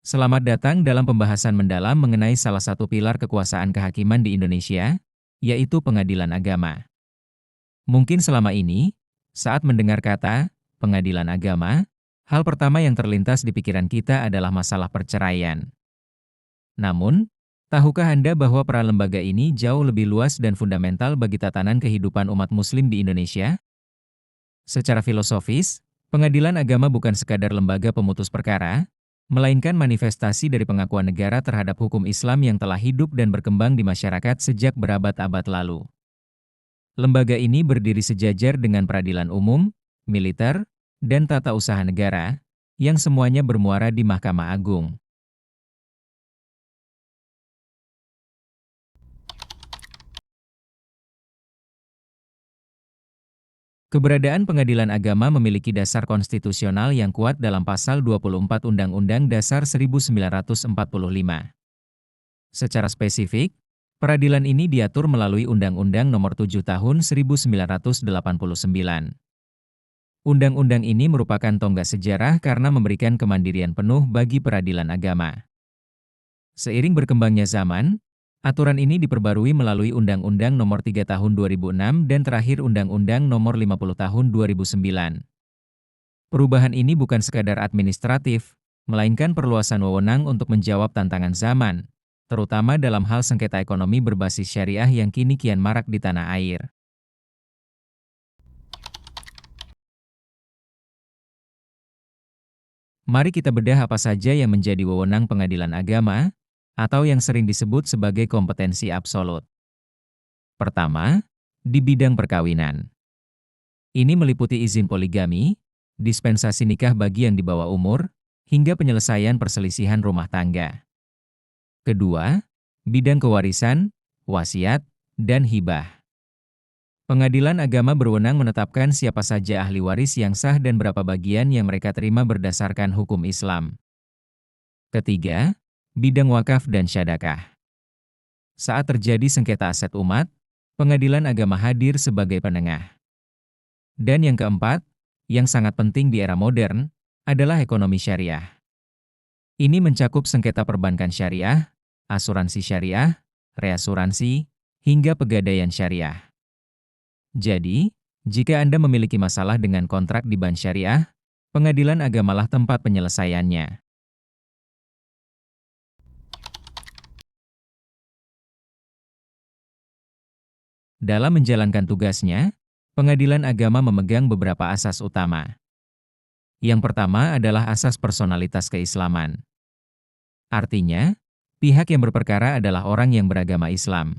Selamat datang dalam pembahasan mendalam mengenai salah satu pilar kekuasaan kehakiman di Indonesia, yaitu pengadilan agama. Mungkin selama ini, saat mendengar kata pengadilan agama, hal pertama yang terlintas di pikiran kita adalah masalah perceraian. Namun, tahukah Anda bahwa peran lembaga ini jauh lebih luas dan fundamental bagi tatanan kehidupan umat Muslim di Indonesia? Secara filosofis, pengadilan agama bukan sekadar lembaga pemutus perkara, melainkan manifestasi dari pengakuan negara terhadap hukum Islam yang telah hidup dan berkembang di masyarakat sejak berabad-abad lalu. Lembaga ini berdiri sejajar dengan peradilan umum, militer, dan tata usaha negara, yang semuanya bermuara di Mahkamah Agung. Keberadaan pengadilan agama memiliki dasar konstitusional yang kuat dalam pasal 24 Undang-Undang Dasar 1945. Secara spesifik, peradilan ini diatur melalui Undang-Undang Nomor 7 Tahun 1989. Undang-undang ini merupakan tonggak sejarah karena memberikan kemandirian penuh bagi peradilan agama. Seiring berkembangnya zaman, aturan ini diperbarui melalui Undang-Undang Nomor 3 Tahun 2006 dan terakhir Undang-Undang Nomor 50 Tahun 2009. Perubahan ini bukan sekadar administratif, melainkan perluasan wewenang untuk menjawab tantangan zaman, terutama dalam hal sengketa ekonomi berbasis syariah yang kini kian marak di tanah air. Mari kita bedah apa saja yang menjadi wewenang pengadilan agama, atau yang sering disebut sebagai kompetensi absolut. Pertama, di bidang perkawinan. Ini meliputi izin poligami, dispensasi nikah bagi yang di bawah umur, hingga penyelesaian perselisihan rumah tangga. Kedua, bidang kewarisan, wasiat, dan hibah. Pengadilan agama berwenang menetapkan siapa saja ahli waris yang sah dan berapa bagian yang mereka terima berdasarkan hukum Islam. Ketiga, bidang wakaf dan syadakah. Saat terjadi sengketa aset umat, pengadilan agama hadir sebagai penengah. Dan yang keempat, yang sangat penting di era modern, adalah ekonomi syariah. Ini mencakup sengketa perbankan syariah, asuransi syariah, reasuransi, hingga pegadaian syariah. Jadi, jika Anda memiliki masalah dengan kontrak di bank syariah, pengadilan agamalah tempat penyelesaiannya. Dalam menjalankan tugasnya, pengadilan agama memegang beberapa asas utama. Yang pertama adalah asas personalitas keislaman. Artinya, pihak yang berperkara adalah orang yang beragama Islam.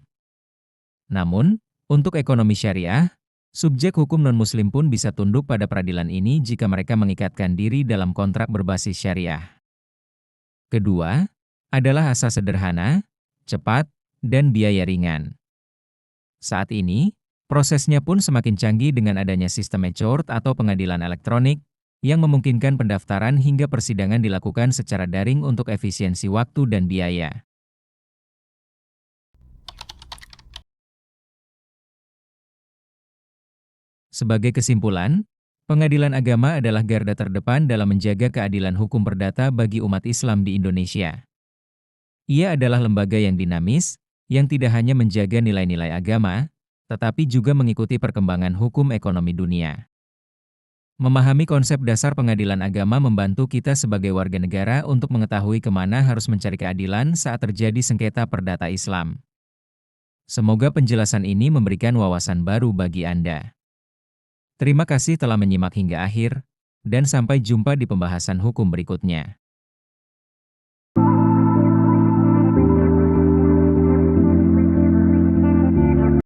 Namun, untuk ekonomi syariah, subjek hukum non-muslim pun bisa tunduk pada peradilan ini jika mereka mengikatkan diri dalam kontrak berbasis syariah. Kedua, adalah asas sederhana, cepat, dan biaya ringan. Saat ini, prosesnya pun semakin canggih dengan adanya sistem e-court atau pengadilan elektronik, yang memungkinkan pendaftaran hingga persidangan dilakukan secara daring untuk efisiensi waktu dan biaya. Sebagai kesimpulan, pengadilan agama adalah garda terdepan dalam menjaga keadilan hukum perdata bagi umat Islam di Indonesia. Ia adalah lembaga yang dinamis, yang tidak hanya menjaga nilai-nilai agama, tetapi juga mengikuti perkembangan hukum ekonomi dunia. Memahami konsep dasar pengadilan agama membantu kita sebagai warga negara untuk mengetahui kemana harus mencari keadilan saat terjadi sengketa perdata Islam. Semoga penjelasan ini memberikan wawasan baru bagi Anda. Terima kasih telah menyimak hingga akhir, dan sampai jumpa di pembahasan hukum berikutnya.